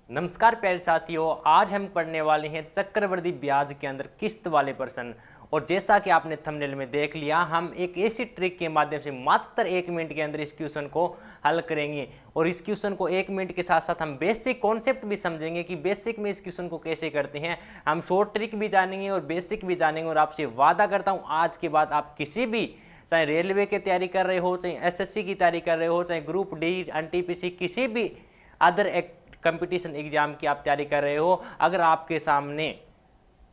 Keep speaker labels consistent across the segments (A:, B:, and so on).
A: नमस्कार प्यारे साथियों, आज हम पढ़ने वाले हैं चक्रवृद्धि ब्याज के अंदर किस्त वाले प्रश्न। और जैसा कि आपने थंबनेल में देख लिया, हम एक ऐसी ट्रिक के माध्यम से मात्र 1 मिनट के अंदर इस क्वेश्चन को हल करेंगे। और इस क्वेश्चन को 1 मिनट के साथ साथ हम बेसिक कॉन्सेप्ट भी समझेंगे कि बेसिक में इस क्वेश्चन को कैसे करते हैं। हम शॉर्ट ट्रिक भी जानेंगे और बेसिक भी जानेंगे। और आपसे वादा करता हूँ, आज के बाद आप किसी भी, चाहे रेलवे की तैयारी कर रहे हो, चाहे एसएससी की तैयारी कर रहे हो, चाहे ग्रुप डी, एनटीपीसी, किसी भी अदर कंपटीशन एग्जाम की आप तैयारी कर रहे हो, अगर आपके सामने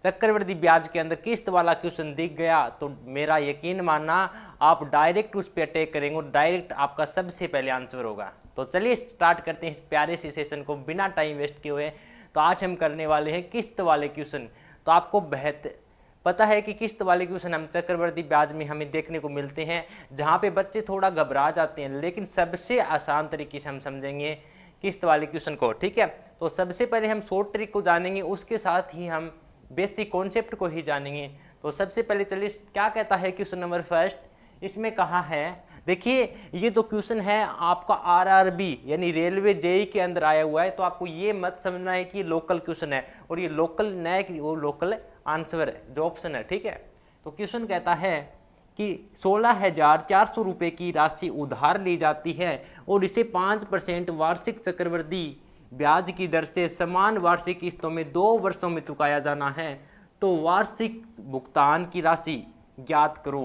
A: चक्रवृद्धि ब्याज के अंदर किस्त वाला क्वेश्चन दिख गया तो मेरा यकीन मानना, आप डायरेक्ट उस पर अटैक करेंगे और डायरेक्ट आपका सबसे पहले आंसर होगा। तो चलिए स्टार्ट करते हैं इस प्यारे से सेशन को बिना टाइम वेस्ट किए हुए। तो आज हम करने वाले हैं किस्त वाले क्वेश्चन। तो आपको पता है कि किस्त वाले क्वेश्चन हम चक्रवृद्धि ब्याज में हमें देखने को मिलते हैं, जहाँ पे बच्चे थोड़ा घबरा जाते हैं, लेकिन सबसे आसान तरीके से हम समझेंगे किस्त वाले क्वेश्चन को। ठीक है, तो सबसे पहले हम शॉर्ट ट्रिक को जानेंगे, उसके साथ ही हम बेसिक कॉन्सेप्ट को ही जानेंगे। तो सबसे पहले चलिए, क्या कहता है क्वेश्चन नंबर फर्स्ट। इसमें कहा है, देखिए ये जो क्वेश्चन है आपका आरआरबी यानी रेलवे जेई के अंदर आया हुआ है। तो आपको ये मत समझना है कि लोकल क्वेश्चन है, और ये लोकल न है कि वो लोकल आंसर है जो ऑप्शन है। ठीक है, तो क्वेश्चन कहता है कि 16,400 रुपये की राशि उधार ली जाती है और इसे 5% वार्षिक चक्रवृद्धि ब्याज की दर से समान वार्षिक किस्तों में 2 वर्षों में चुकाया जाना है, तो वार्षिक भुगतान की राशि ज्ञात करो।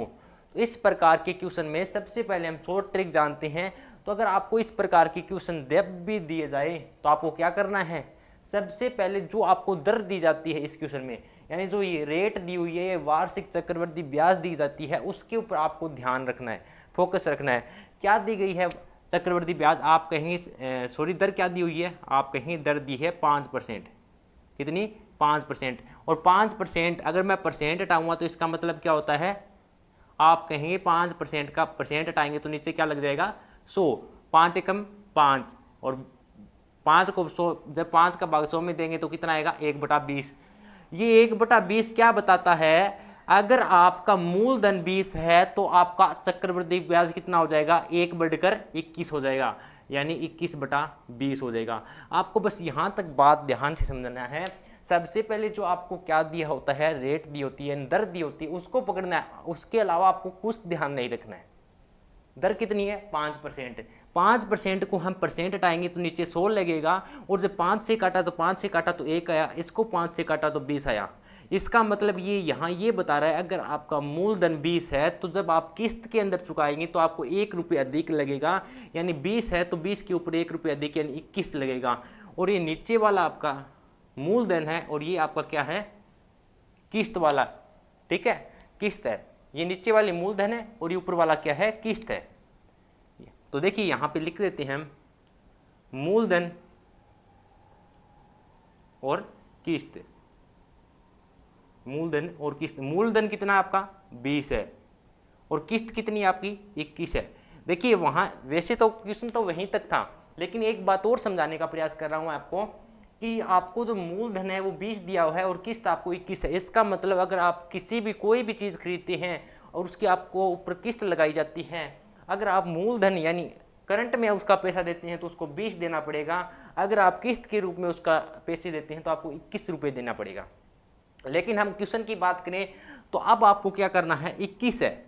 A: तो इस प्रकार के क्वेश्चन में सबसे पहले हम शॉर्ट ट्रिक जानते हैं। तो अगर आपको इस प्रकार के क्वेश्चन भी दिए जाए तो आपको क्या करना है, सबसे पहले जो आपको दर दी जाती है इस क्वेश्चन में, यानी जो ये रेट दी हुई है, ये वार्षिक चक्रवृद्धि ब्याज दी जाती है, उसके ऊपर आपको ध्यान रखना है, फोकस रखना है। क्या दी गई है चक्रवृद्धि ब्याज, आप कहेंगे सॉरी दर क्या दी हुई है, आप कहेंगे दर दी है 5%। कितनी? 5%। और 5% अगर मैं परसेंट हटाऊंगा तो इसका मतलब क्या होता है, आप कहेंगे 5% का परसेंट हटाएंगे तो नीचे क्या लग जाएगा, 100। 5 एकम 5, और 5 को 100, जब 5 का भाग 100 में देंगे तो कितना आएगा, 1/20। ये 1/20 क्या बताता है, अगर आपका मूलधन 20 है तो आपका चक्रवृद्धि ब्याज कितना हो जाएगा, 1/21 हो जाएगा, यानी 21/20 हो जाएगा। आपको बस यहाँ तक बात ध्यान से समझना है। सबसे पहले जो आपको क्या दिया होता है, रेट दी होती है, दर दी होती है, उसको पकड़ना है। उसके अलावा आपको कुछ ध्यान नहीं रखना है। दर कितनी है, 5%। 5% को हम परसेंट हटाएंगे तो नीचे 100 लगेगा, और जब 5 से काटा तो 5 से काटा तो 1 आया, इसको 5 से काटा तो 20 आया। इसका मतलब ये यहाँ ये बता रहा है, अगर आपका मूलधन 20 है तो जब आप किस्त के अंदर चुकाएंगे तो आपको 1 रुपये अधिक लगेगा, यानी 20 है तो 20 के ऊपर 1 रुपये अधिक यानी 21 लगेगा। और ये नीचे वाला आपका मूलधन है और ये आपका क्या है, किस्त वाला। ठीक है, किस्त है, ये नीचे वाली मूलधन है और ये ऊपर वाला क्या है, किस्त है। तो देखिए यहां पे लिख देते हैं हम मूलधन और किस्त। मूलधन और किस्त, मूलधन कितना आपका 20 है और किस्त कितनी है आपकी 21 है। देखिए वहां वैसे तो क्वेश्चन तो वहीं तक था, लेकिन एक बात और समझाने का प्रयास कर रहा हूं आपको कि आपको जो मूलधन है वो 20 दिया हुआ है और किस्त आपको 21 है। इसका मतलब अगर आप किसी भी कोई भी चीज़ खरीदते हैं और उसकी आपको ऊपर किस्त लगाई जाती है, अगर आप मूलधन यानी करंट में उसका पैसा देते हैं तो उसको 20 देना पड़ेगा, अगर आप किस्त के रूप में उसका पैसे देते हैं तो आपको 21 रुपये देना पड़ेगा। लेकिन हम क्वेश्चन की बात करें तो अब आपको क्या करना है, 21 है।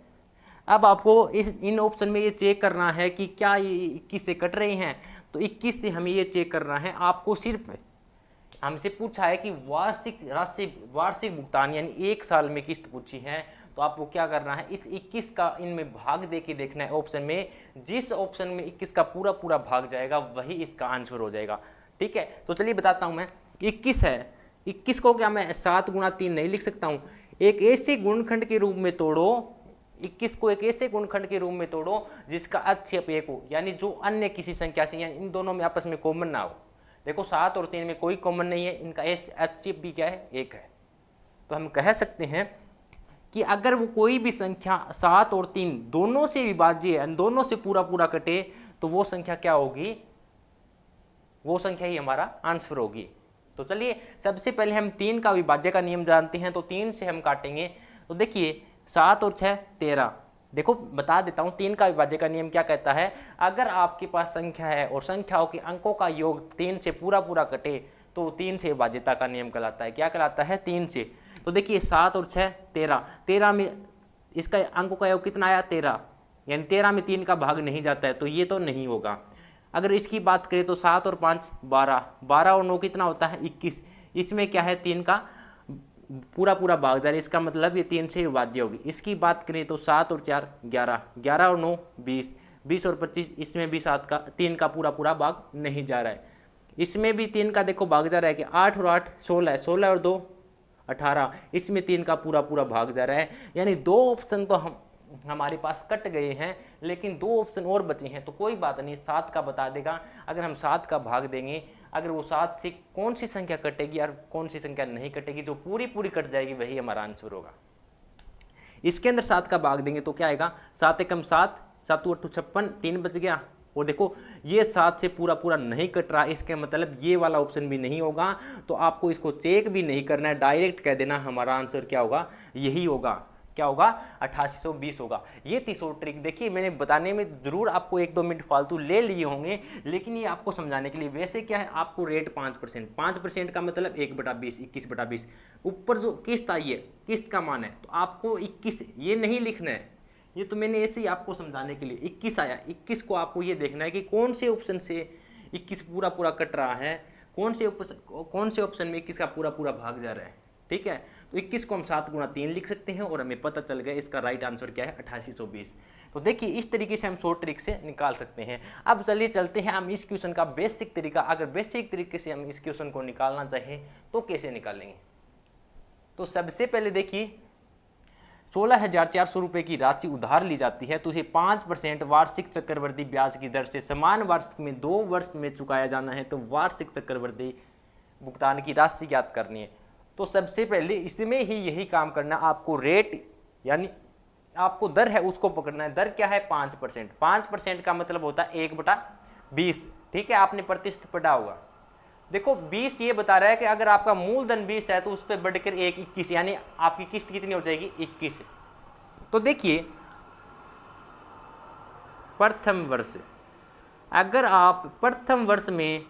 A: अब आपको इन ऑप्शन में ये चेक करना है कि क्या ये 21 से कट रहे हैं, तो 21 से हमें ये चेक करना है। आपको सिर्फ हमसे पूछा है कि वार्षिक राशि, वार्षिक भुगतान यानी 1 साल में किस्त पूछी है, तो आपको क्या करना है, इस 21 का इनमें भाग दे के देखना है ऑप्शन में। जिस ऑप्शन में 21 का पूरा पूरा भाग जाएगा वही इसका आंसर हो जाएगा। ठीक है, तो चलिए बताता हूं मैं। 21 है, 21 को क्या मैं 7 × 3 नहीं लिख सकता हूं, एक ऐसे गुणनखंड के रूप में तोड़ो, 21 को एक ऐसे गुणनखंड के रूप में तोड़ो जिसका अक्षेप 1 हो, यानी जो अन्य किसी संख्या से, यानी इन दोनों में आपस में कॉमन ना हो। देखो 7 और 3 में कोई कॉमन नहीं है, इनका अक्षेप भी क्या है, 1 है। तो हम कह सकते हैं कि अगर वो कोई भी संख्या 7 और 3 दोनों से विभाज्य है, दोनों से पूरा पूरा कटे, तो वो संख्या क्या होगी, वो संख्या ही हमारा आंसर होगी। तो चलिए सबसे पहले हम 3 का विभाज्य का नियम जानते हैं, तो 3 से हम काटेंगे। तो देखिए 7 और 6 13, देखो बता देता हूँ, 3 का विभाज्य का नियम क्या कहता है, अगर आपके पास संख्या है और संख्याओं के अंकों का योग 3 से पूरा पूरा कटे तो 3 से विभाज्यता का नियम कहलाता है। क्या कहलाता है? 3 से। तो देखिए 7 और 6 13, 13 में इसका अंकों का योग कितना आया? 13, यानी 13 में 3 का भाग नहीं जाता है, तो ये तो नहीं होगा। अगर इसकी बात करें तो 7 और 5 12, 12 और 9 कितना होता है? 21। इसमें क्या है? 3 का पूरा पूरा भाग जा रहा है, इसका मतलब ये 3 से विभाज्य होगी। इसकी बात करें तो 7 और 4 11, 11 और 9 20, 20 और 25, इसमें भी 3 का पूरा पूरा भाग नहीं जा रहा है। इसमें भी 3 का देखो भाग जा रहा है कि 8 और 8 16, 16 और 2 18, इसमें 3 का पूरा पूरा भाग जा रहा है। यानी 2 ऑप्शन तो हमारे पास कट गए हैं, लेकिन 2 ऑप्शन और बचे हैं, तो कोई बात नहीं, 7 का बता देगा। अगर हम 7 का भाग देंगे, अगर वो 7 से कौन सी संख्या कटेगी और कौन सी संख्या नहीं कटेगी, जो पूरी पूरी कट जाएगी वही हमारा आंसर होगा। इसके अंदर 7 का भाग देंगे तो क्या आएगा? 7 एकम 7, 7 8 56, 3 बच गया। और देखो ये 7 से पूरा पूरा नहीं कट रहा, इसके मतलब ये वाला ऑप्शन भी नहीं होगा। तो आपको इसको चेक भी नहीं करना है, डायरेक्ट कह देना हमारा आंसर क्या होगा? यही होगा। क्या होगा? 8820 होगा। ये थी शॉर्ट ट्रिक। देखिए मैंने बताने में जरूर आपको 1-2 मिनट फालतू ले लिए होंगे, लेकिन ये आपको समझाने के लिए। वैसे क्या है, आपको रेट 5%, 5% का मतलब 1/20, 21/20। ऊपर जो किस्त आई है, किस्त का मान है, तो आपको 21 ये नहीं लिखना है, ये तो मैंने ऐसे ही आपको समझाने के लिए 21 आया। 21 को आपको ये देखना है कि कौन से ऑप्शन से 21 पूरा पूरा कट रहा है, कौन से ऑप्शन में 21 का पूरा पूरा भाग जा रहा है। ठीक है, तो 21 को हम 7 × 3 लिख सकते हैं और हमें पता चल गया इसका राइट आंसर क्या है? 8820। तो देखिए इस तरीके से हम शॉर्ट ट्रिक से निकाल सकते हैं। अब चलिए चलते हैं हम इस क्वेश्चन का बेसिक तरीका। अगर बेसिक तरीके से हम इस क्वेश्चन को निकालना चाहें तो कैसे निकालेंगे? तो सबसे पहले देखिए 16,400 रुपये की राशि उधार ली जाती है, तो उसे 5% वार्षिक चक्रवृद्धि ब्याज की दर से समान वर्ष में 2 वर्ष में चुकाया जाना है। तो वार्षिक चक्रवृद्धि भुगतान की राशि ज्ञात करनी है। तो सबसे पहले इसमें ही यही काम करना, आपको रेट यानी आपको दर है उसको पकड़ना है। दर क्या है? 5%। 5% का मतलब होता है 1/20। ठीक है, आपने प्रतिशत पढ़ा होगा। देखो 20 ये बता रहा है कि अगर आपका मूलधन 20 है तो उस पर बढ़कर 21, यानी आपकी किस्त कितनी हो जाएगी? 21। तो देखिए प्रथम वर्ष, अगर आप प्रथम वर्ष में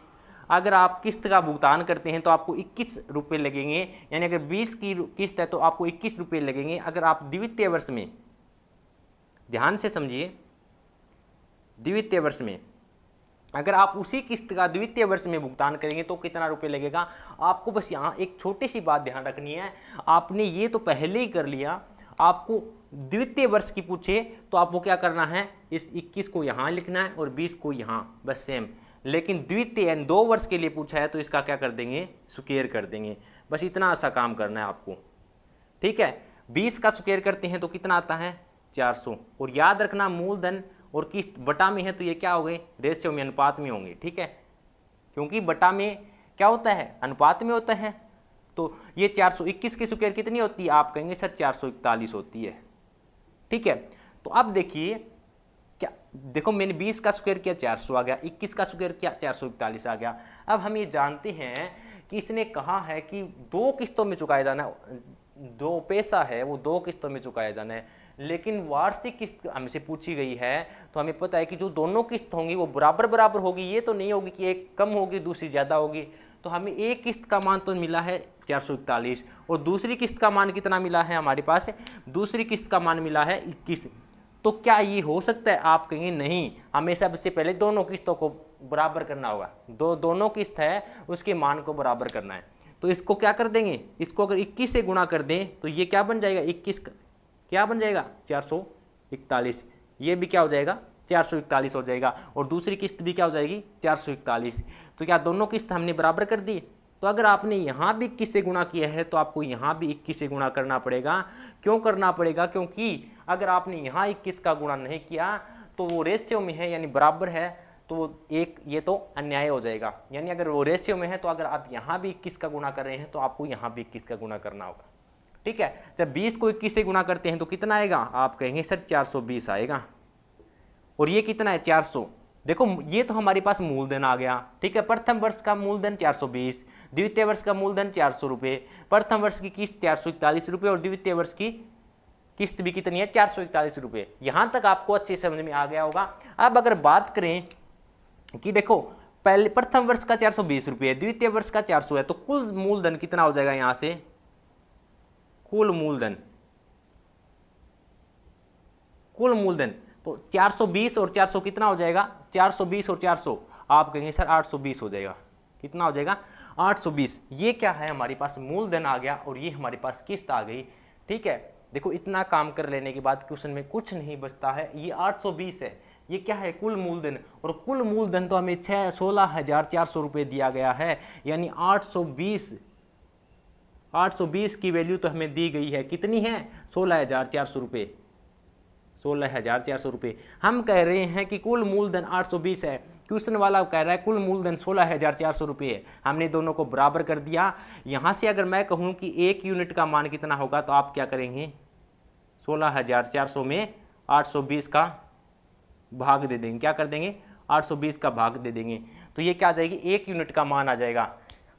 A: अगर आप किस्त का भुगतान करते हैं तो आपको 21 रुपये लगेंगे, यानी अगर 20 की किस्त है तो आपको 21 रुपये लगेंगे। अगर आप द्वितीय वर्ष में, ध्यान से समझिए, द्वितीय वर्ष में अगर आप उसी किस्त का द्वितीय वर्ष में भुगतान करेंगे तो कितना रुपये लगेगा? आपको बस यहाँ एक छोटी सी बात ध्यान रखनी है, आपने ये तो पहले ही कर लिया, आपको द्वितीय वर्ष की पूछे तो आपको क्या करना है? इस 21 को यहाँ लिखना है और 20 को यहाँ, बस सेम। लेकिन द्वितीय यानी 2 वर्ष के लिए पूछा है तो इसका क्या कर देंगे? स्क्वायर कर देंगे। बस इतना सा काम करना है आपको। ठीक है, 20 का स्क्वायर करते हैं तो कितना आता है? 400। और याद रखना मूलधन और किस्त बटा में है तो ये क्या हो गए? रेशियो में, अनुपात में होंगे। ठीक है, क्योंकि बटा में क्या होता है? अनुपात में होता है। तो ये 421 की स्क्वायर कितनी होती है? आप कहेंगे सर 441 होती है। ठीक है, तो अब देखिए क्या, देखो मैंने 20 का स्क्वायर किया 400 आ गया, 21 का स्क्वायर किया 441 आ गया। अब हम ये जानते हैं कि इसने कहा है कि 2 किस्तों में चुकाया जाना है, 2 पैसा है वो 2 किस्तों में चुकाया जाना है। लेकिन वार्षिक किस्त हमसे पूछी गई है तो हमें पता है कि जो दोनों किस्त होंगी वो बराबर बराबर होगी, ये तो नहीं होगी कि एक कम होगी दूसरी ज़्यादा होगी। तो हमें एक किस्त का मान तो मिला है 441 और दूसरी किस्त का मान कितना मिला है हमारे पास? दूसरी किस्त का मान मिला है 21। तो क्या ये हो सकता है? आप कहेंगे नहीं, हमें सबसे पहले दोनों किस्तों को बराबर करना होगा। दोनों किस्त है उसके मान को बराबर करना है। तो इसको क्या कर देंगे? इसको अगर 21 से गुणा कर दें तो ये क्या बन जाएगा? 21 क्या बन जाएगा? 441। ये भी क्या हो जाएगा? 441 हो जाएगा। और दूसरी किस्त भी क्या हो जाएगी? 441। तो क्या दोनों किस्त हमने बराबर कर दी? तो अगर आपने यहाँ भी 21 से गुणा किया है तो आपको यहाँ भी 21 से गुणा करना पड़ेगा। क्यों करना पड़ेगा? क्योंकि अगर आपने यहाँ 21 का गुणा नहीं किया तो वो रेशियो में है यानी बराबर है, तो एक ये तो अन्याय हो जाएगा। यानी अगर वो रेशियो में है तो अगर आप यहाँ भी 21 का गुणा कर रहे हैं तो आपको यहाँ भी 21 का गुणा करना होगा। ठीक है, जब 20 को 21 से गुणा करते हैं तो कितना आएगा? आप कहेंगे सर 420 आएगा। और ये कितना है? 400। देखो ये तो हमारे पास मूलधन आ गया। ठीक है, प्रथम वर्ष का मूलधन 420, द्वितीय वर्ष का मूलधन 400 रुपये, प्रथम वर्ष की किस्त 441 रुपये और द्वितीय वर्ष की किस्त भी कितनी है 441 रुपये। यहां तक आपको अच्छे समझ में आ गया होगा। अब अगर बात करें कि देखो पहले प्रथम वर्ष का 420 रुपये है, द्वितीय वर्ष का 400 है, तो कुल मूलधन कितना हो जाएगा यहां से, कुल मूलधन तो 420 और 400 कितना हो जाएगा, 420 और 400 आप कहेंगे सर 820 हो जाएगा। कितना हो जाएगा 820। ये क्या है, हमारे पास मूलधन आ गया और ये हमारे पास किस्त आ गई। ठीक है, देखो इतना काम कर लेने के बाद क्वेश्चन में कुछ नहीं बचता है, ये 820 है, ये क्या है कुल मूलधन, और कुल मूलधन तो हमें 16,400 रुपये दिया गया है, यानी 820 की वैल्यू तो हमें दी गई है, कितनी है 16,400 रुपये, 16,400 रुपये। हम कह रहे हैं कि कुल मूलधन 820 है, क्वेश्चन वाला कह रहा है कुल मूलधन 16,400 रुपये है। हमने दोनों को बराबर कर दिया। यहाँ से अगर मैं कहूँ कि एक यूनिट का मान कितना होगा, तो आप क्या करेंगे 16,400 में 820 का भाग दे देंगे, क्या कर देंगे 820 का भाग दे देंगे, तो ये क्या आ जाएगी, एक यूनिट का मान आ जाएगा।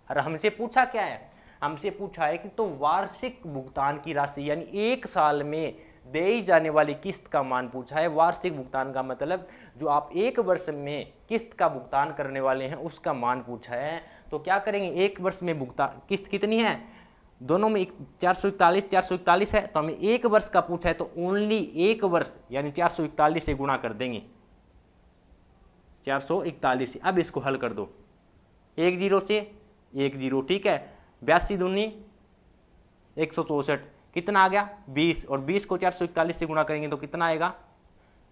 A: और हमसे पूछा क्या है, हमसे पूछा है कि तो वार्षिक भुगतान की राशि, यानी एक साल में दी जाने वाली किस्त का मान पूछा है। वार्षिक भुगतान का मतलब जो आप एक वर्ष में किस्त का भुगतान करने वाले हैं उसका मान पूछा है। तो क्या करेंगे, एक वर्ष में भुगतान किस्त कितनी है, दोनों में 441 है, तो हमें एक वर्ष का पूछा है, तो ओनली एक वर्ष यानी 441 से गुणा कर देंगे, 441 से। अब इसको हल कर दो, एक जीरो से एक जीरो, ठीक है, 82 दूनी 164, कितना आ गया 20, और 20 को 441 से गुणा करेंगे तो कितना आएगा,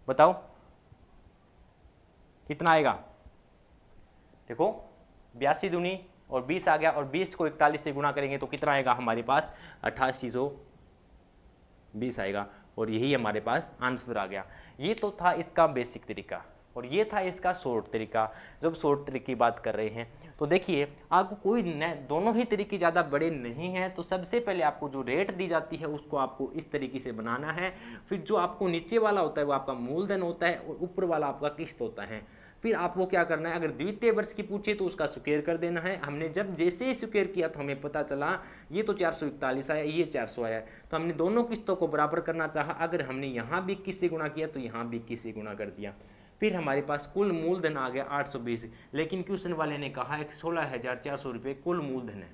A: बताओ कितना आएगा। देखो 82 दूनी और 20 आ गया, और 20 को 41 से गुणा करेंगे तो कितना आएगा हमारे पास 8820 आएगा, और यही हमारे पास आंसर आ गया। ये तो था इसका बेसिक तरीका, और ये था इसका शॉर्ट तरीका। जब शॉर्ट तरीके की बात कर रहे हैं तो देखिए आपको कोई दोनों ही तरीके ज़्यादा बड़े नहीं हैं। तो सबसे पहले आपको जो रेट दी जाती है उसको आपको इस तरीके से बनाना है। फिर जो आपको नीचे वाला होता है वो आपका मूलधन होता है, और ऊपर वाला आपका किस्त होता है। फिर आपको क्या करना है, अगर द्वितीय वर्ष की पूछे तो उसका स्क्वायर कर देना है। हमने जब जैसे ही स्क्वायर किया तो हमें पता चला ये तो 441 आया, ये 400 आया, तो हमने दोनों किस्तों को बराबर करना चाहा। अगर हमने यहाँ भी 21 से गुणा किया तो यहाँ भी 21 से गुणा कर दिया। फिर हमारे पास कुल मूलधन आ गया 820, लेकिन क्वेश्चन वाले ने कहा है कि 16,400 रुपये कुल मूलधन है,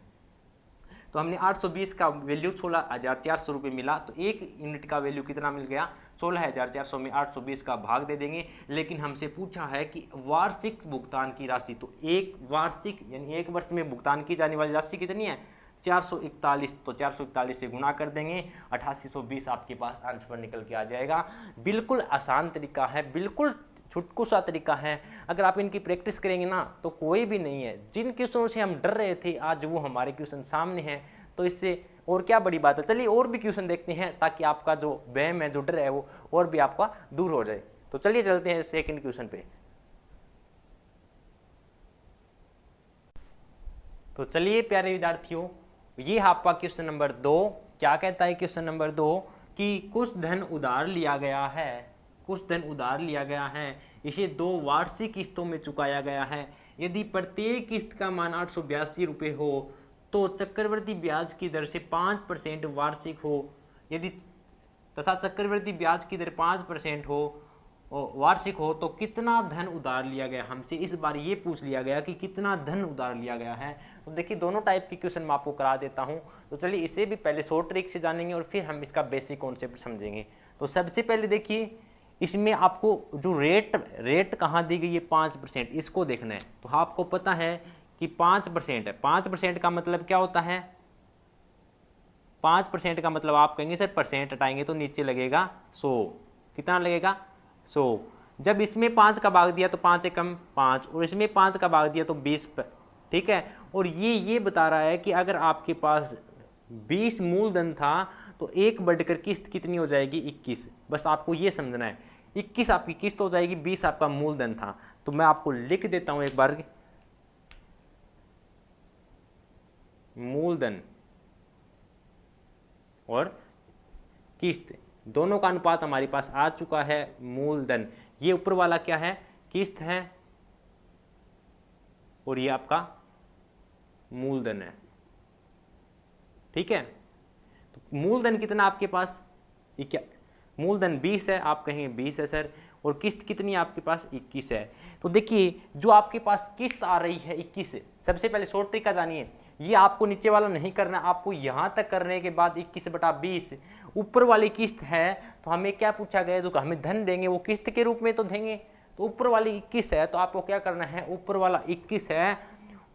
A: तो हमने 820 का वैल्यू 16,400 रुपये मिला, तो एक यूनिट का वैल्यू कितना मिल गया 16,400 में 820 का भाग दे देंगे। लेकिन हमसे पूछा है कि वार्षिक भुगतान की राशि, तो एक वार्षिक यानी एक वर्ष में भुगतान की जाने वाली राशि कितनी है 441, तो 441 से गुणा कर देंगे, 8820 आपके पास आंसर निकल के आ जाएगा। बिल्कुल आसान तरीका है, बिल्कुल छुटकू सा तरीका है। अगर आप इनकी प्रैक्टिस करेंगे ना तो कोई भी नहीं है। जिन क्वेश्चनों से हम डर रहे थे आज वो हमारे क्वेश्चन सामने हैं, तो इससे और क्या बड़ी बात है। चलिए और भी क्वेश्चन देखते हैं ताकि आपका जो वहम है, जो डर है, वो और भी आपका दूर हो जाए। तो चलिए चलते हैं सेकंड क्वेश्चन पे। तो चलिए प्यारे विद्यार्थियों, ये आपका क्वेश्चन नंबर 2 क्या कहता है। क्वेश्चन नंबर 2 कि कुछ धन उधार लिया गया है, कुछ धन उधार लिया गया है, इसे 2 वार्षिक किस्तों में चुकाया गया है। यदि प्रत्येक किस्त का मान 882 रुपये हो तो चक्रवृद्धि ब्याज की दर से 5% वार्षिक हो, यदि तथा चक्रवृद्धि ब्याज की दर 5% हो वार्षिक हो तो कितना धन उधार लिया गया। हमसे इस बार ये पूछ लिया गया कि कितना धन उधार लिया गया है। तो देखिए दोनों टाइप के क्वेश्चन मैं आपको करा देता हूँ। तो चलिए इसे भी पहले शॉर्ट ट्रिक से जानेंगे और फिर हम इसका बेसिक कॉन्सेप्ट समझेंगे। तो सबसे पहले देखिए इसमें आपको जो रेट कहाँ दी गई है 5%, इसको देखना है। तो आपको पता है कि 5% है। 5% का मतलब क्या होता है, 5% का मतलब आप कहेंगे सर परसेंट हटाएंगे तो नीचे लगेगा 100, कितना लगेगा 100। जब इसमें 5 का भाग दिया तो 5 एकम 5, और इसमें 5 का भाग दिया तो 20, ठीक है। और ये बता रहा है कि अगर आपके पास 20 मूलधन था तो एक बढ़कर किस्त कितनी हो जाएगी 21। बस आपको ये समझना है, 21 आपकी किस्त हो जाएगी, 20 आपका मूलधन था। तो मैं आपको लिख देता हूं एक बार, मूलधन और किस्त दोनों का अनुपात हमारे पास आ चुका है। मूलधन ये ऊपर वाला क्या है, किस्त है, और ये आपका मूलधन है, ठीक है। तो मूलधन कितना आपके पास क्या मूलधन 20 है, आप कहेंगे 20 है सर, और किस्त कितनी है आपके पास 21 है। तो देखिए जो आपके पास किस्त आ रही है 21 है, सबसे पहले शॉर्ट ट्रिक का जानिए, ये आपको नीचे वाला नहीं करना, आपको यहाँ तक करने के बाद 21/20 ऊपर वाली किस्त है, तो हमें क्या पूछा गया, जो हमें धन देंगे वो किस्त के रूप में तो देंगे, तो ऊपर वाली 21 है, तो आपको क्या करना है, ऊपर वाला 21 है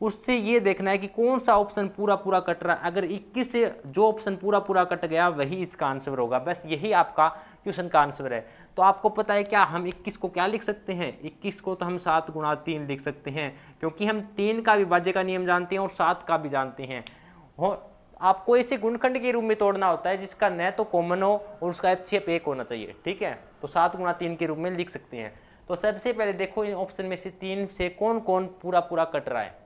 A: उससे ये देखना है कि कौन सा ऑप्शन पूरा पूरा कट रहा है। अगर 21 से जो ऑप्शन पूरा पूरा कट गया वही इसका आंसर होगा, बस यही आपका क्वेश्चन का आंसर है। तो आपको पता है क्या, हम 21 को क्या लिख सकते हैं, 21 को तो हम 7 × 3 लिख सकते हैं, क्योंकि हम 3 का विभाज्य का नियम जानते हैं और 7 का भी जानते हैं। और आपको इसे गुणखंड के रूप में तोड़ना होता है जिसका न तो कॉमन हो और उसका एचसीएफ 1 होना चाहिए, ठीक है। तो 7 × 3 के रूप में लिख सकते हैं। तो सबसे पहले देखो इन ऑप्शन में से 3 से कौन कौन पूरा पूरा कट रहा है।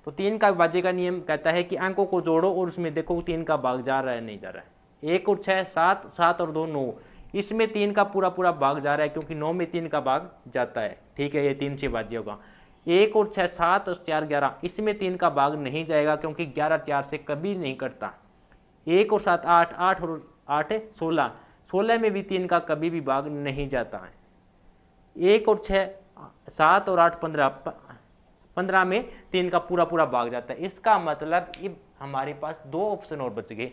A: तो 3 का विभाज्य का नियम कहता है कि अंकों को जोड़ो और उसमें देखो 3 का भाग जा रहा है नहीं जा रहा है। 1 और 6 7, 7 और 2 9, इसमें 3 का पूरा पूरा भाग जा रहा है क्योंकि 9 में 3 का भाग जाता है, ठीक है, ये 3 से विभाज्य होगा। 1 और 6 7 और 4 11, इसमें 3 का भाग नहीं जाएगा क्योंकि 11 4 से कभी नहीं कटता। 1 और 7 8, 8 और 8 16, 16 में भी 3 का कभी भी भाग नहीं जाता है। 1 और 6 7 और 8 15, 15 में 3 का पूरा पूरा भाग जाता है। इसका मतलब ये हमारे पास 2 ऑप्शन और बच गए,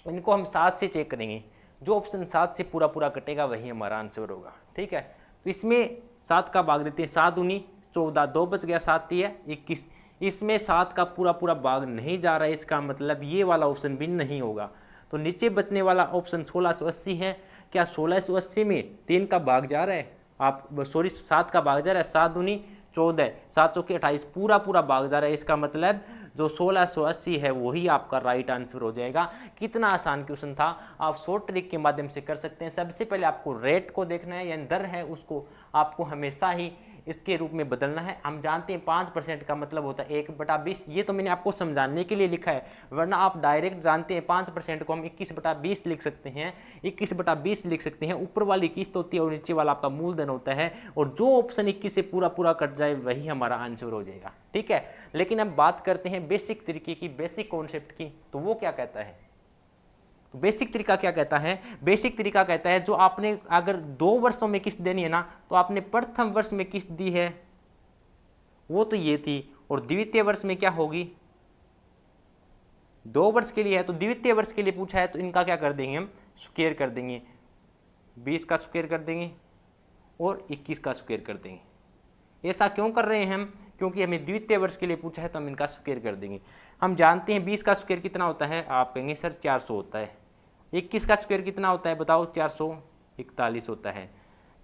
A: इनको हम 7 से चेक करेंगे, जो ऑप्शन 7 से पूरा पूरा कटेगा वही हमारा आंसर होगा, ठीक है। तो इसमें 7 का भाग देते हैं, 7 दूनी 14, 2 बच गया, 7 3 21, इसमें 7 का पूरा पूरा भाग नहीं जा रहा है, इसका मतलब ये वाला ऑप्शन भी नहीं होगा। तो नीचे बचने वाला ऑप्शन 1680 है। क्या 1680 में 3 का भाग जा रहा है, आप सॉरी 7 का भाग जा रहा है, 7 दूनी 14, 7 चौके 28, पूरा पूरा भाग जा रहा है, इसका मतलब जो 1680 है वही आपका राइट आंसर हो जाएगा। कितना आसान क्वेश्चन था, आप शॉर्ट ट्रिक के माध्यम से कर सकते हैं। सबसे पहले आपको रेट को देखना है, यानी दर है, उसको आपको हमेशा ही इसके रूप में बदलना है। हम जानते हैं 5% का मतलब होता है 1/20, ये तो मैंने आपको समझाने के लिए लिखा है, वरना आप डायरेक्ट जानते हैं 5% को हम 21/20 लिख सकते हैं, 21/20 लिख सकते हैं। ऊपर वाली किस्त होती है और नीचे वाला आपका मूलधन होता है, और जो ऑप्शन 21 से पूरा पूरा कट जाए वही हमारा आंसर हो जाएगा, ठीक है। लेकिन अब बात करते हैं बेसिक तरीके की, बेसिक कॉन्सेप्ट की, तो वो क्या कहता है। तो बेसिक तरीका क्या कहता है, बेसिक तरीका कहता है जो आपने अगर 2 वर्षों में किस्त देनी है ना, तो आपने प्रथम वर्ष में किस्त दी है वो तो ये थी, और द्वितीय वर्ष में क्या होगी, 2 वर्ष के लिए है तो द्वितीय वर्ष के लिए पूछा है, तो इनका क्या कर देंगे हम, स्क्वायर कर देंगे, 20 का स्क्वायर कर देंगे और 21 का स्क्वायर कर देंगे। ऐसा क्यों कर रहे हैं हम, क्योंकि हमें द्वितीय वर्ष के लिए पूछा है तो हम इनका स्क्वायर कर देंगे। हम जानते हैं 20 का स्क्वायर कितना होता है, आप कहेंगे सर 400 होता है। 21 का स्क्वायर कितना होता है बताओ, 441 होता है।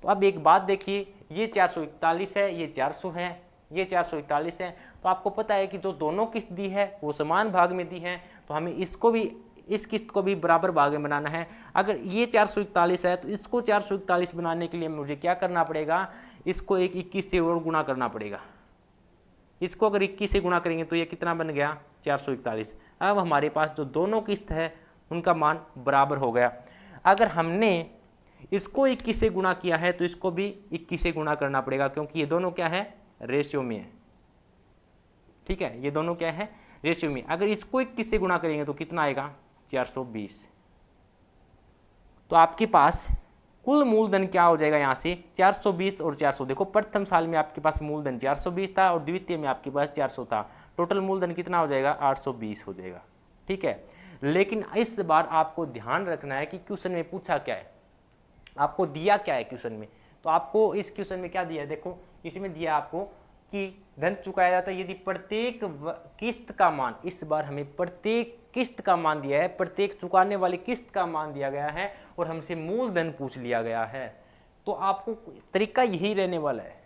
A: तो अब एक बात देखिए, ये 441 है, ये 400 है, ये 441 है, तो आपको पता है कि जो दोनों किस्त दी है वो समान भाग में दी है, तो हमें इसको भी, इस किस्त को भी बराबर भाग में बनाना है। अगर ये 441 है तो इसको 441 बनाने के लिए मुझे क्या करना पड़ेगा, इसको एक 21 से और गुणा करना पड़ेगा। इसको अगर 21 से गुणा करेंगे तो ये कितना बन गया, 441। अब हमारे पास जो दोनों किस्त है उनका मान बराबर हो गया। अगर हमने इसको 21 से गुणा किया है तो इसको भी 21 से गुणा करना पड़ेगा, क्योंकि ये दोनों क्या है, रेशियो में है, ठीक है, ये दोनों क्या है, रेशियो में। अगर इसको 21 से गुणा करेंगे तो कितना आएगा, 420। तो आपके पास कुल मूलधन क्या हो जाएगा, यहाँ से 420 और 400, देखो प्रथम साल में आपके पास मूलधन 420 था और द्वितीय में आपके पास 400 था, टोटल मूलधन कितना हो जाएगा, 820 हो जाएगा, ठीक है। लेकिन इस बार आपको ध्यान रखना है कि क्वेश्चन में पूछा क्या है, आपको दिया क्या है क्वेश्चन में। तो आपको इस क्वेश्चन में क्या दिया है, देखो इसमें दिया आपको कि धन चुकाया जाता है यदि प्रत्येक किस्त का मान, इस बार हमें प्रत्येक किस्त का मान दिया है, प्रत्येक चुकाने वाली किस्त का मान दिया गया है और हमसे मूलधन पूछ लिया गया है। तो आपको तरीका यही रहने वाला है,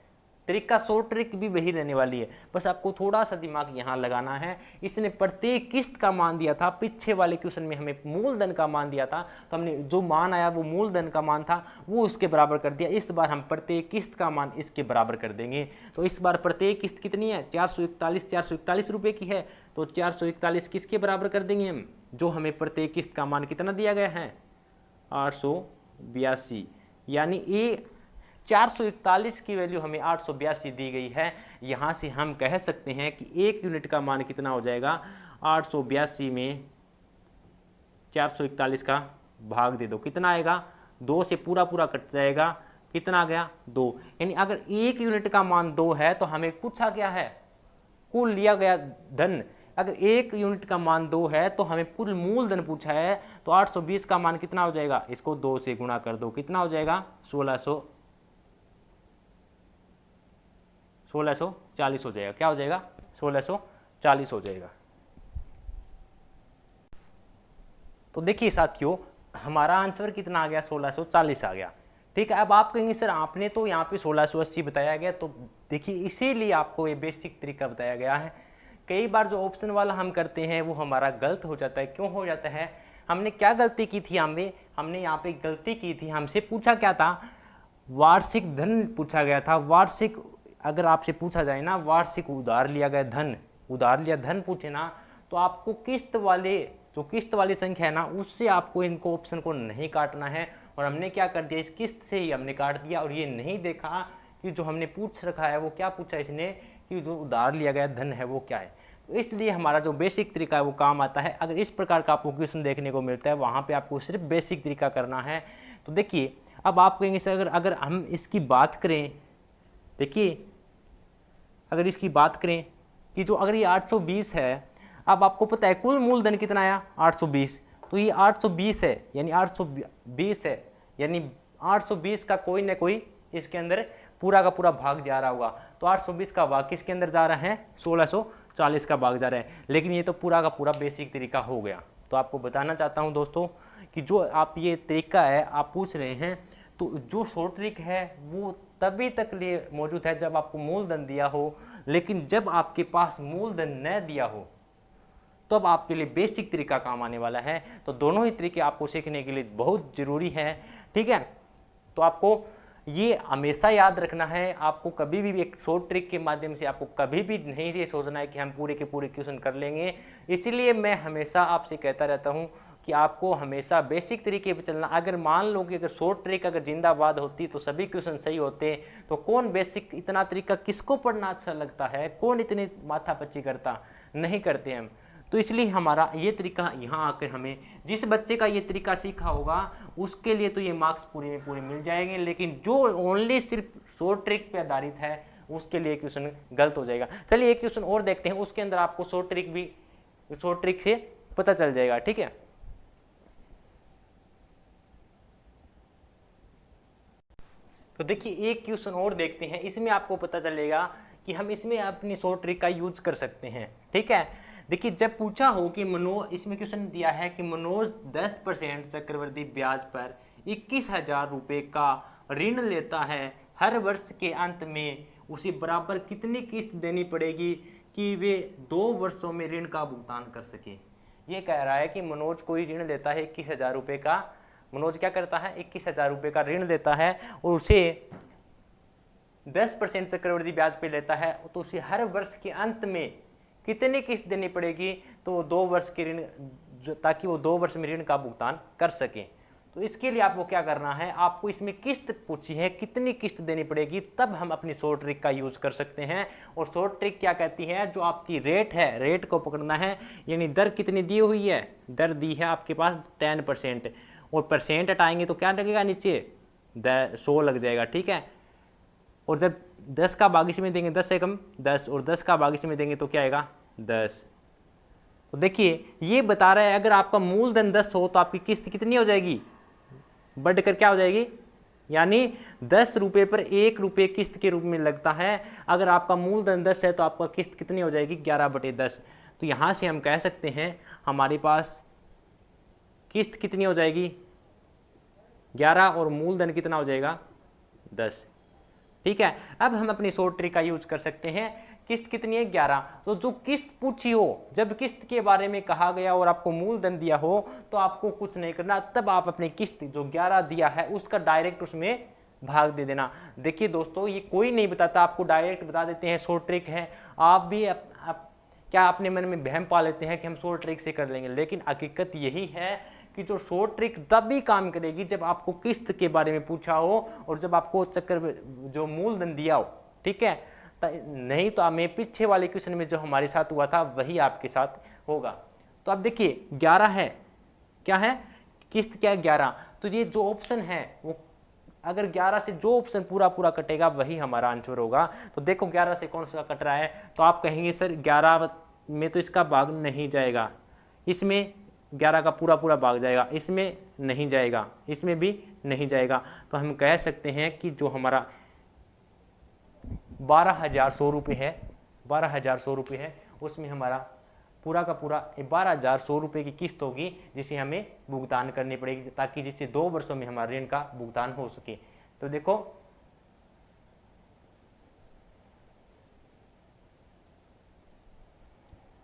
A: तरीका शॉर्ट ट्रिक भी वही रहने वाली है, बस आपको थोड़ा सा दिमाग यहाँ लगाना है। इसने प्रत्येक किस्त का मान दिया था, पीछे वाले क्वेश्चन में हमें मूलधन का मान दिया था, तो हमने जो मान आया वो मूलधन का मान था वो उसके बराबर कर दिया। इस बार हम प्रत्येक किस्त का मान इसके बराबर कर देंगे। तो इस बार प्रत्येक किस्त कितनी है, 441 रुपये की है, तो 441 किसके बराबर कर देंगे हम, जो हमें प्रत्येक किस्त का मान कितना दिया गया है, 882, यानी ये 441 की वैल्यू हमें 882 दी गई है। यहाँ से हम कह सकते हैं कि 1 यूनिट का मान कितना हो जाएगा, 882 में 441 का भाग दे दो, कितना आएगा 2 से पूरा पूरा कट जाएगा, कितना आ गया 2। यानी अगर 1 यूनिट का मान 2 है तो हमें पूछा क्या है, कुल लिया गया धन। अगर 1 यूनिट का मान 2 है तो हमें कुल मूलधन पूछा है, तो 820 का मान कितना हो जाएगा, इसको 2 से गुणा कर दो, कितना हो जाएगा 1640 हो जाएगा। क्या हो जाएगा 1640 हो जाएगा। तो देखिए साथियों, हमारा आंसर कितना आ गया 1640 आ गया। ठीक है, अब आप कहेंगे सर आपने तो यहाँ पे 1680 बताया गया, तो देखिए इसीलिए आपको ये बेसिक तरीका बताया गया है। कई बार जो ऑप्शन वाला हम करते हैं वो हमारा गलत हो जाता है। क्यों हो जाता है, हमने क्या गलती की थी, हमने यहाँ पे गलती की थी, हमसे पूछा क्या था, वार्षिक धन पूछा गया था। वार्षिक अगर आपसे पूछा जाए ना, वार्षिक उधार लिया गया धन, उधार लिया धन पूछे ना, तो आपको किस्त वाली संख्या है ना, उससे आपको इनको ऑप्शन को नहीं काटना है। और हमने क्या कर दिया, इस किस्त से ही हमने काट दिया और ये नहीं देखा कि जो हमने पूछ रखा है वो क्या पूछा इसने, कि जो उधार लिया गया धन है वो क्या है। तो इसलिए हमारा जो बेसिक तरीका है वो काम आता है। अगर इस प्रकार का आपको क्वेश्चन देखने को मिलता है, वहाँ पे आपको सिर्फ बेसिक तरीका करना है। तो देखिए अब आप कहेंगे सर अगर हम इसकी बात करें, देखिए अगर इसकी बात करें कि जो अगर ये 820 है, अब आपको पता है कुल मूलधन कितना आया 820, तो ये 820 है यानी 820 है, यानी 820 का कोई ना कोई इसके अंदर पूरा का पूरा भाग जा रहा होगा। तो 820 का भाग किसके अंदर जा रहा है, 1640 का भाग जा रहा है। लेकिन ये तो पूरा का पूरा बेसिक तरीका हो गया। तो आपको बताना चाहता हूँ दोस्तों कि जो आप ये तरीका है आप पूछ रहे हैं, तो जो शॉर्ट ट्रिक है वो तभी तक लिए मौजूद है जब आपको मूलधन दिया हो, लेकिन जब आपके पास मूलधन न दिया हो तो अब आपके लिए बेसिक तरीका काम आने वाला है। तो दोनों ही तरीके आपको सीखने के लिए बहुत जरूरी है। ठीक है, तो आपको ये हमेशा याद रखना है। आपको कभी भी एक शॉर्ट ट्रिक के माध्यम से आपको कभी भी नहीं ये सोचना है कि हम पूरे के पूरे क्वेश्चन कर लेंगे। इसीलिए मैं हमेशा आपसे कहता रहता हूँ कि आपको हमेशा बेसिक तरीके पे चलना। अगर मान लो कि अगर शॉर्ट ट्रिक अगर जिंदाबाद होती तो सभी क्वेश्चन सही होते, तो कौन बेसिक इतना तरीका किसको पढ़ना अच्छा लगता है, कौन इतनी माथापच्ची करता, नहीं करते हम। तो इसलिए हमारा ये तरीका यहाँ आकर हमें, जिस बच्चे का ये तरीका सीखा होगा उसके लिए तो ये मार्क्स पूरे में पूरे मिल जाएंगे, लेकिन जो ओनली सिर्फ शॉर्ट ट्रिक पे आधारित है उसके लिए क्वेश्चन गलत हो जाएगा। चलिए एक क्वेश्चन और देखते हैं, उसके अंदर आपको शॉर्ट ट्रिक से पता चल जाएगा। ठीक है, तो देखिए एक क्वेश्चन और देखते हैं, इसमें आपको पता चलेगा कि हम इसमें अपनी शॉर्ट ट्रिक का यूज कर सकते हैं। ठीक है, देखिए जब पूछा हो कि मनोज, इसमें क्वेश्चन दिया है कि मनोज 10% चक्रवृद्धि ब्याज पर 21,000 रुपये का ऋण लेता है, हर वर्ष के अंत में उसे बराबर कितनी किस्त देनी पड़ेगी कि वे 2 वर्षों में ऋण का भुगतान कर सके। ये कह रहा है कि मनोज कोई ऋण लेता है 21,000 रुपये का, मनोज क्या करता है 21,000 रुपये का ऋण लेता है और उसे 10% चक्रवृद्धि ब्याज पे लेता है, तो उसे हर वर्ष के अंत में कितनी किस्त देनी पड़ेगी, तो वो 2 वर्ष के ऋण, ताकि वो 2 वर्ष में ऋण का भुगतान कर सके। तो इसके लिए आपको क्या करना है, आपको इसमें किस्त पूछी है कितनी किस्त देनी पड़ेगी, तब हम अपनी शॉर्ट ट्रिक का यूज कर सकते हैं। और शॉर्ट ट्रिक क्या कहती है, जो आपकी रेट है, रेट को पकड़ना है, यानी दर कितनी दी हुई है, दर दी है आपके पास 10%, और परसेंट हटाएंगे तो क्या लगेगा नीचे 100 लग जाएगा। ठीक है, और जब 10 का भाग इसमें देंगे 10 से कम 10, और 10 का भाग इसमें देंगे तो क्या आएगा 10। तो देखिए ये बता रहा है अगर आपका मूलधन 10 हो तो आपकी किस्त कितनी हो जाएगी, बढ़कर क्या हो जाएगी, यानी 10 रुपये पर 1 रुपये किस्त के रूप में लगता है। अगर आपका मूलधन 10 है तो आपका किस्त कितनी हो जाएगी 11/10। तो यहाँ से हम कह सकते हैं हमारे पास किस्त कितनी हो जाएगी 11 और मूलधन कितना हो जाएगा 10। ठीक है, अब हम अपनी शॉर्ट ट्रिक का यूज कर सकते हैं। किस्त कितनी है 11, तो जो किस्त पूछी हो, जब किस्त के बारे में कहा गया और आपको मूलधन दिया हो तो आपको कुछ नहीं करना, तब आप अपनी किस्त जो 11 दिया है उसका डायरेक्ट उसमें भाग दे देना। देखिए दोस्तों ये कोई नहीं बताता, आपको डायरेक्ट बता देते हैं, शॉर्ट ट्रिक है। आप भी क्या अपने मन में वहम पा लेते हैं कि हम शॉर्ट ट्रिक से कर लेंगे, लेकिन हकीकत यही है कि जो शॉर्ट ट्रिक तभी काम करेगी जब आपको किस्त के बारे में पूछा हो और जब आपको जो मूलधन दिया हो। ठीक है, नहीं तो हमें पीछे वाले क्वेश्चन में जो हमारे साथ हुआ था वही आपके साथ होगा। तो आप देखिए 11 है, क्या है किस्त क्या 11, तो ये जो ऑप्शन है वो अगर 11 से जो ऑप्शन पूरा पूरा कटेगा वही हमारा आंसर होगा। तो देखो 11 से कौन सा कट रहा है, तो आप कहेंगे सर 11 में तो इसका भाग नहीं जाएगा, इसमें 11 का पूरा पूरा भाग जाएगा, इसमें नहीं जाएगा, इसमें भी नहीं जाएगा। तो हम कह सकते हैं कि जो हमारा 12,100 रुपये है, 12,100 रुपये है, उसमें हमारा पूरा का पूरा 12,100 रुपये की किस्त होगी जिसे हमें भुगतान करनी पड़ेगी, ताकि जिससे 2 वर्षों में हमारे ऋण का भुगतान हो सके। तो देखो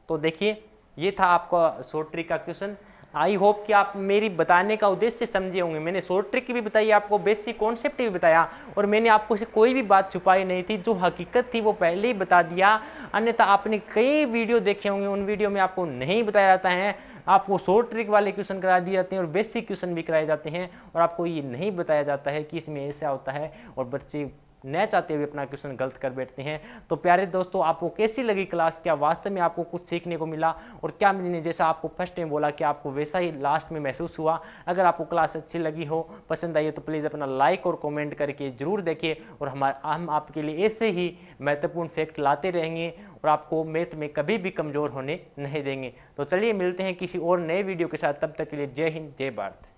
A: तो देखिए ये था आपका शॉर्ट ट्रिक का क्वेश्चन। आई होप कि आप मेरी बताने का उद्देश्य समझे होंगे। मैंने शॉर्ट ट्रिक भी बताई, आपको बेसिक कॉन्सेप्ट भी बताया, और मैंने आपको से कोई भी बात छुपाई नहीं थी, जो हकीकत थी वो पहले ही बता दिया। अन्यथा आपने कई वीडियो देखे होंगे, उन वीडियो में आपको नहीं बताया जाता है, आपको शॉर्ट ट्रिक वाले क्वेश्चन करा दिए जाते हैं और बेसिक क्वेश्चन भी कराए जाते हैं, और आपको ये नहीं बताया जाता है कि इसमें ऐसा होता है, और बच्चे न चाहते हुए अपना क्वेश्चन गलत कर बैठते हैं। तो प्यारे दोस्तों, आपको कैसी लगी क्लास? क्या वास्तव में आपको कुछ सीखने को मिला? और क्या मैंने जैसा आपको फर्स्ट टाइम बोला कि आपको वैसा ही लास्ट में महसूस हुआ? अगर आपको क्लास अच्छी लगी हो, पसंद आई हो, तो प्लीज़ अपना लाइक और कमेंट करके जरूर देखिए, और हम आपके लिए ऐसे ही महत्वपूर्ण फैक्ट लाते रहेंगे और आपको मैथ में कभी भी कमज़ोर होने नहीं देंगे। तो चलिए मिलते हैं किसी और नए वीडियो के साथ, तब तक के लिए जय हिंद, जय भारत।